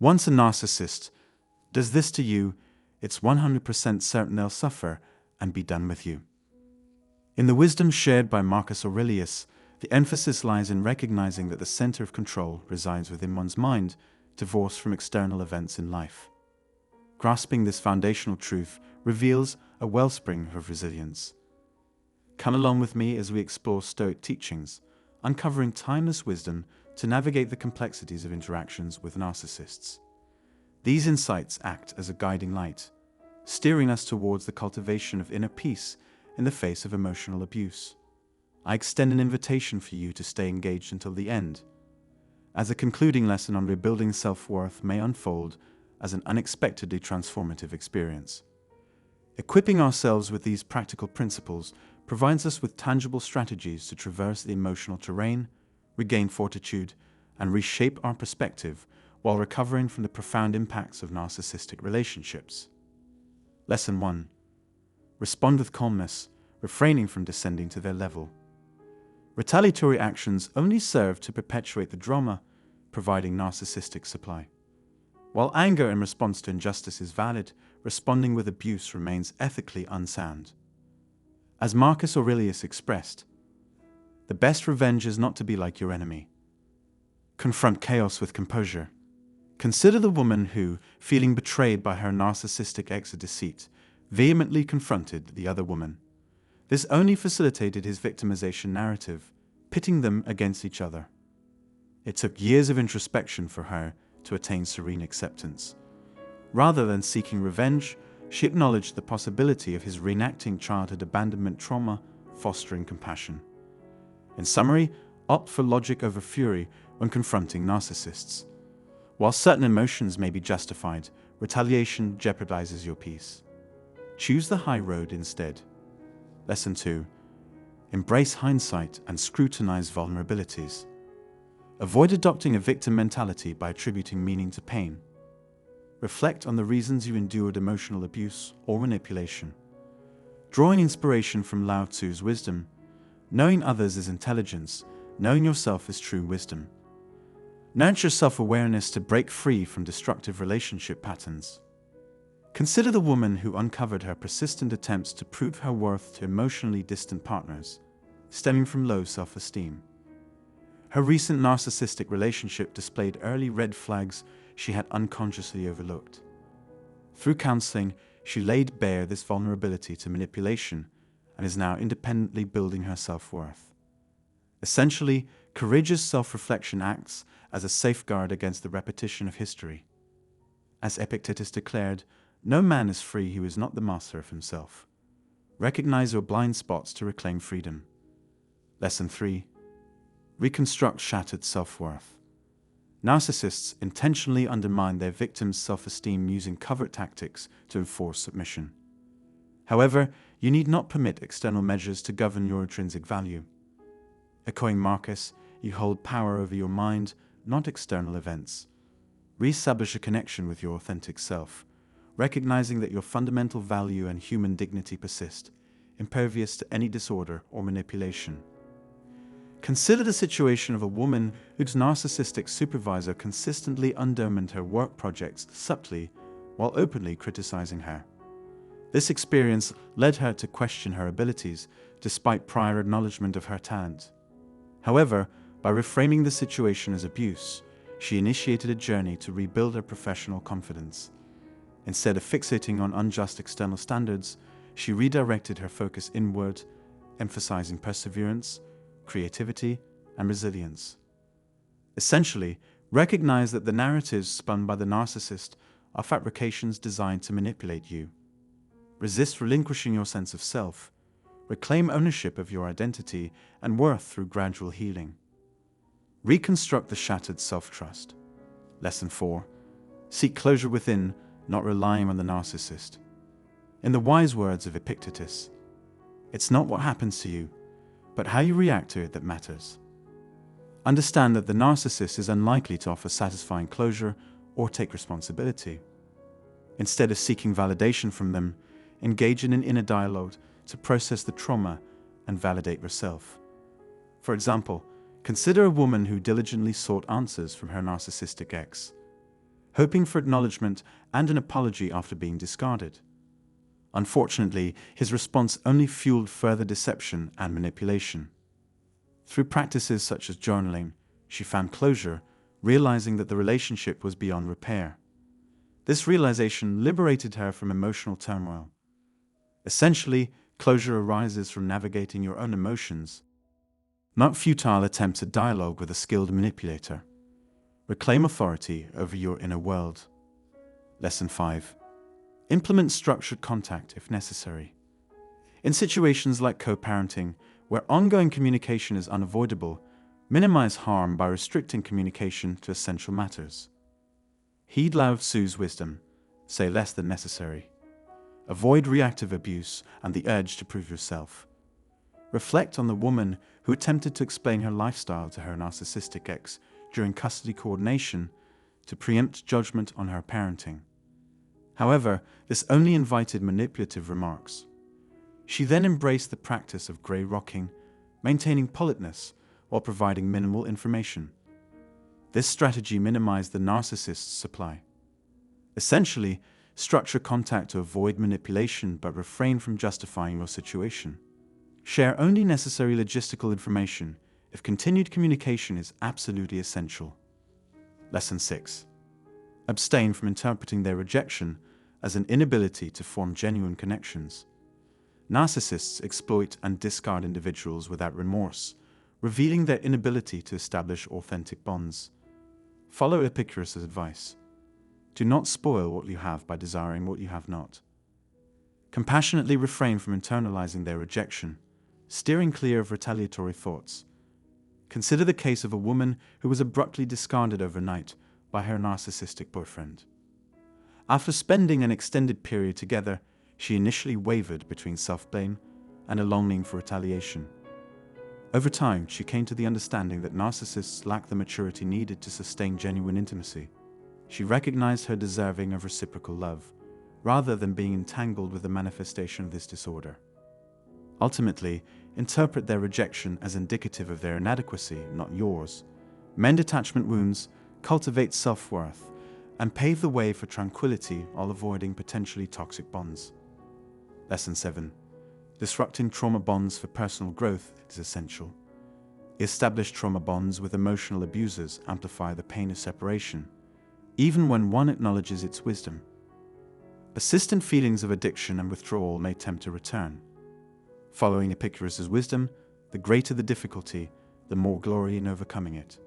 Once a narcissist does this to you, it's 100% certain they'll suffer and be done with you. In the wisdom shared by Marcus Aurelius, the emphasis lies in recognizing that the center of control resides within one's mind, divorced from external events in life. Grasping this foundational truth reveals a wellspring of resilience. Come along with me as we explore Stoic teachings, uncovering timeless wisdom to navigate the complexities of interactions with narcissists. These insights act as a guiding light, steering us towards the cultivation of inner peace in the face of emotional abuse. I extend an invitation for you to stay engaged until the end, as a concluding lesson on rebuilding self-worth may unfold as an unexpectedly transformative experience. Equipping ourselves with these practical principles provides us with tangible strategies to traverse the emotional terrain, regain fortitude, and reshape our perspective while recovering from the profound impacts of narcissistic relationships. Lesson 1. Respond with calmness, refraining from descending to their level. Retaliatory actions only serve to perpetuate the drama, providing narcissistic supply. While anger in response to injustice is valid, responding with abuse remains ethically unsound. As Marcus Aurelius expressed, the best revenge is not to be like your enemy. Confront chaos with composure. Consider the woman who, feeling betrayed by her narcissistic ex-deceit, vehemently confronted the other woman. This only facilitated his victimization narrative, pitting them against each other. It took years of introspection for her to attain serene acceptance. Rather than seeking revenge, she acknowledged the possibility of his reenacting childhood abandonment trauma, fostering compassion. In summary, opt for logic over fury when confronting narcissists. While certain emotions may be justified, retaliation jeopardizes your peace. Choose the high road instead. Lesson 2. Embrace hindsight and scrutinize vulnerabilities. Avoid adopting a victim mentality by attributing meaning to pain. Reflect on the reasons you endured emotional abuse or manipulation. Drawing inspiration from Lao Tzu's wisdom, knowing others is intelligence, knowing yourself is true wisdom. Nurture self-awareness to break free from destructive relationship patterns. Consider the woman who uncovered her persistent attempts to prove her worth to emotionally distant partners, stemming from low self-esteem. Her recent narcissistic relationship displayed early red flags she had unconsciously overlooked. Through counseling, she laid bare this vulnerability to manipulation and is now independently building her self-worth. Essentially, courageous self-reflection acts as a safeguard against the repetition of history. As Epictetus declared, no man is free who is not the master of himself. Recognize your blind spots to reclaim freedom. Lesson 3. Reconstruct shattered self-worth. Narcissists intentionally undermine their victims' self-esteem using covert tactics to enforce submission. However, you need not permit external measures to govern your intrinsic value. Echoing Marcus, you hold power over your mind, not external events. Re-establish a connection with your authentic self, recognizing that your fundamental value and human dignity persist, impervious to any disorder or manipulation. Consider the situation of a woman whose narcissistic supervisor consistently undermined her work projects subtly while openly criticizing her. This experience led her to question her abilities despite prior acknowledgement of her talent. However, by reframing the situation as abuse, she initiated a journey to rebuild her professional confidence. Instead of fixating on unjust external standards, she redirected her focus inward, emphasizing perseverance, creativity, and resilience. Essentially, recognize that the narratives spun by the narcissist are fabrications designed to manipulate you. Resist relinquishing your sense of self. Reclaim ownership of your identity and worth through gradual healing. Reconstruct the shattered self-trust. Lesson 4. Seek closure within, not relying on the narcissist. In the wise words of Epictetus, it's not what happens to you, but how you react to it that matters. Understand that the narcissist is unlikely to offer satisfying closure or take responsibility. Instead of seeking validation from them, engage in an inner dialogue to process the trauma and validate yourself. For example, consider a woman who diligently sought answers from her narcissistic ex. hoping for acknowledgement and an apology after being discarded. Unfortunately, his response only fueled further deception and manipulation. Through practices such as journaling, she found closure, realizing that the relationship was beyond repair. This realization liberated her from emotional turmoil. Essentially, closure arises from navigating your own emotions, not futile attempts at dialogue with a skilled manipulator. Reclaim authority over your inner world. Lesson 5. Implement structured contact if necessary. In situations like co-parenting, where ongoing communication is unavoidable, minimize harm by restricting communication to essential matters. Heed Lao Tzu's wisdom, say less than necessary. Avoid reactive abuse and the urge to prove yourself. Reflect on the woman who attempted to explain her lifestyle to her narcissistic ex during custody coordination to preempt judgment on her parenting. However, this only invited manipulative remarks. She then embraced the practice of grey rocking, maintaining politeness while providing minimal information. This strategy minimized the narcissist's supply. Essentially, structure contact to avoid manipulation but refrain from justifying your situation. Share only necessary logistical information if continued communication is absolutely essential. Lesson 6. Abstain from interpreting their rejection as an inability to form genuine connections. Narcissists exploit and discard individuals without remorse, revealing their inability to establish authentic bonds. Follow Epicurus' advice. Do not spoil what you have by desiring what you have not. Compassionately refrain from internalizing their rejection, steering clear of retaliatory thoughts. Consider the case of a woman who was abruptly discarded overnight by her narcissistic boyfriend. After spending an extended period together, she initially wavered between self-blame and a longing for retaliation. Over time, she came to the understanding that narcissists lack the maturity needed to sustain genuine intimacy. She recognized her deserving of reciprocal love, rather than being entangled with the manifestation of this disorder. Ultimately, interpret their rejection as indicative of their inadequacy, not yours. Mend attachment wounds, cultivate self-worth, and pave the way for tranquility while avoiding potentially toxic bonds. Lesson 7. Disrupting trauma bonds for personal growth is essential. Established trauma bonds with emotional abusers amplify the pain of separation, even when one acknowledges its wisdom. Persistent feelings of addiction and withdrawal may tempt a return. Following Epicurus' wisdom, the greater the difficulty, the more glory in overcoming it.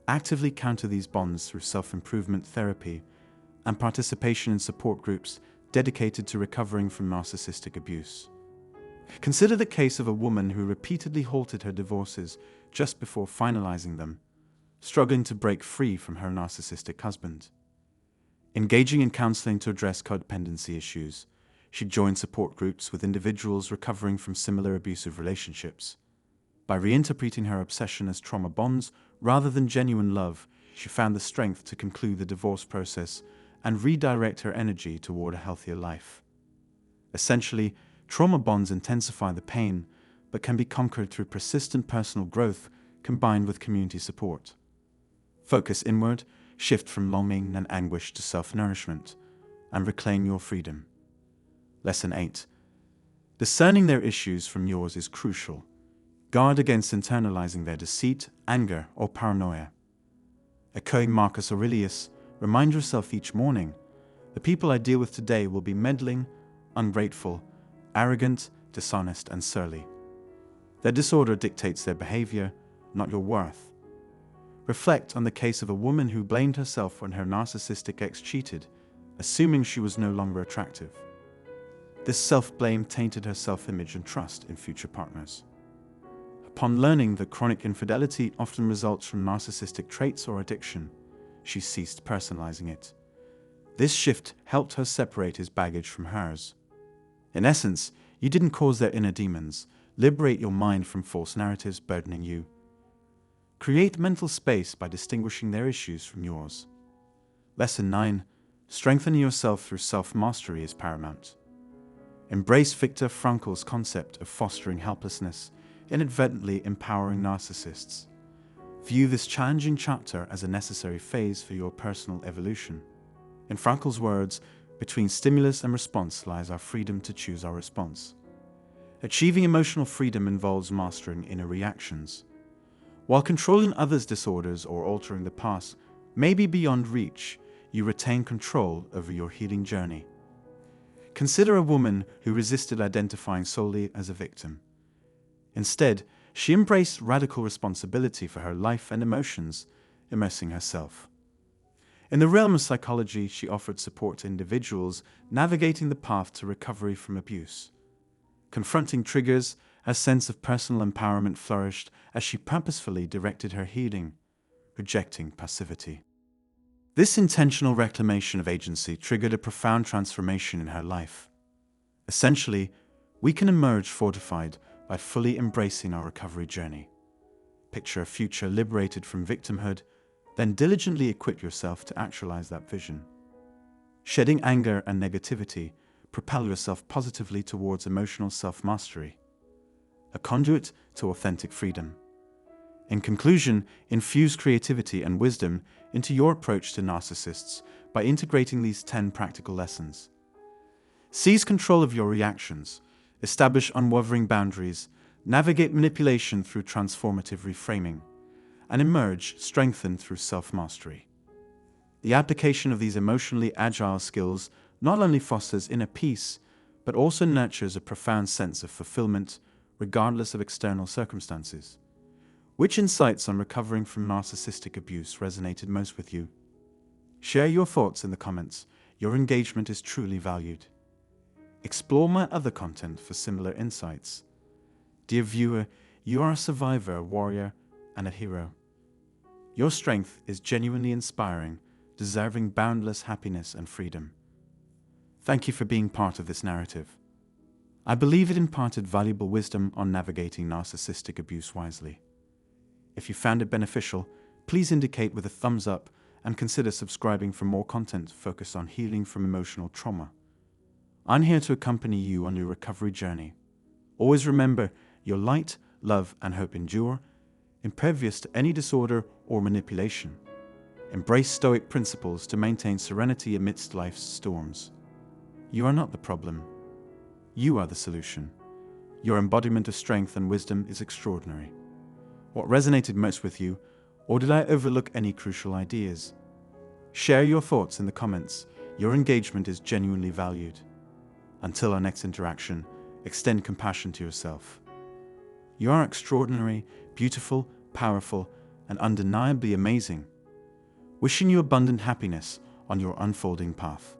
Actively counter these bonds through self-improvement therapy and participation in support groups dedicated to recovering from narcissistic abuse. Consider the case of a woman who repeatedly halted her divorces just before finalizing them, struggling to break free from her narcissistic husband. Engaging in counseling to address codependency issues, she joined support groups with individuals recovering from similar abusive relationships. By reinterpreting her obsession as trauma bonds rather than genuine love, she found the strength to conclude the divorce process and redirect her energy toward a healthier life. Essentially, trauma bonds intensify the pain, but can be conquered through persistent personal growth combined with community support. Focus inward, shift from longing and anguish to self-nourishment, and reclaim your freedom. Lesson 8. Discerning their issues from yours is crucial. Guard against internalizing their deceit, anger, or paranoia. Echoing Marcus Aurelius, remind yourself each morning, the people I deal with today will be meddling, ungrateful, arrogant, dishonest, and surly. Their disorder dictates their behavior, not your worth. Reflect on the case of a woman who blamed herself when her narcissistic ex cheated, assuming she was no longer attractive. This self-blame tainted her self-image and trust in future partners. Upon learning that chronic infidelity often results from narcissistic traits or addiction, she ceased personalizing it. This shift helped her separate his baggage from hers. In essence, you didn't cause their inner demons. Liberate your mind from false narratives burdening you. Create mental space by distinguishing their issues from yours. Lesson 9. Strengthening yourself through self-mastery is paramount. Embrace Viktor Frankl's concept of fostering helplessness, inadvertently empowering narcissists. View this challenging chapter as a necessary phase for your personal evolution. In Frankl's words, between stimulus and response lies our freedom to choose our response. Achieving emotional freedom involves mastering inner reactions. While controlling others' disorders or altering the past may be beyond reach, you retain control over your healing journey. Consider a woman who resisted identifying solely as a victim. Instead, she embraced radical responsibility for her life and emotions, immersing herself. In the realm of psychology, she offered support to individuals navigating the path to recovery from abuse. Confronting triggers, a sense of personal empowerment flourished as she purposefully directed her healing, rejecting passivity. This intentional reclamation of agency triggered a profound transformation in her life. Essentially, we can emerge fortified by fully embracing our recovery journey. Picture a future liberated from victimhood, then diligently equip yourself to actualize that vision. Shedding anger and negativity, propel yourself positively towards emotional self-mastery, a conduit to authentic freedom. In conclusion, infuse creativity and wisdom into your approach to narcissists by integrating these 10 practical lessons. Seize control of your reactions, establish unwavering boundaries, navigate manipulation through transformative reframing, and emerge strengthened through self-mastery. The application of these emotionally agile skills not only fosters inner peace, but also nurtures a profound sense of fulfillment, regardless of external circumstances. Which insights on recovering from narcissistic abuse resonated most with you? Share your thoughts in the comments. Your engagement is truly valued. Explore my other content for similar insights. Dear viewer, you are a survivor, a warrior, and a hero. Your strength is genuinely inspiring, deserving boundless happiness and freedom. Thank you for being part of this narrative. I believe it imparted valuable wisdom on navigating narcissistic abuse wisely. If you found it beneficial, please indicate with a thumbs up and consider subscribing for more content focused on healing from emotional trauma. I'm here to accompany you on your recovery journey. Always remember, your light, love, and hope endure, impervious to any disorder or manipulation. Embrace stoic principles to maintain serenity amidst life's storms. You are not the problem. You are the solution. Your embodiment of strength and wisdom is extraordinary. What resonated most with you, or did I overlook any crucial ideas? Share your thoughts in the comments. Your engagement is genuinely valued. Until our next interaction, extend compassion to yourself. You are extraordinary, beautiful, powerful, and undeniably amazing. Wishing you abundant happiness on your unfolding path.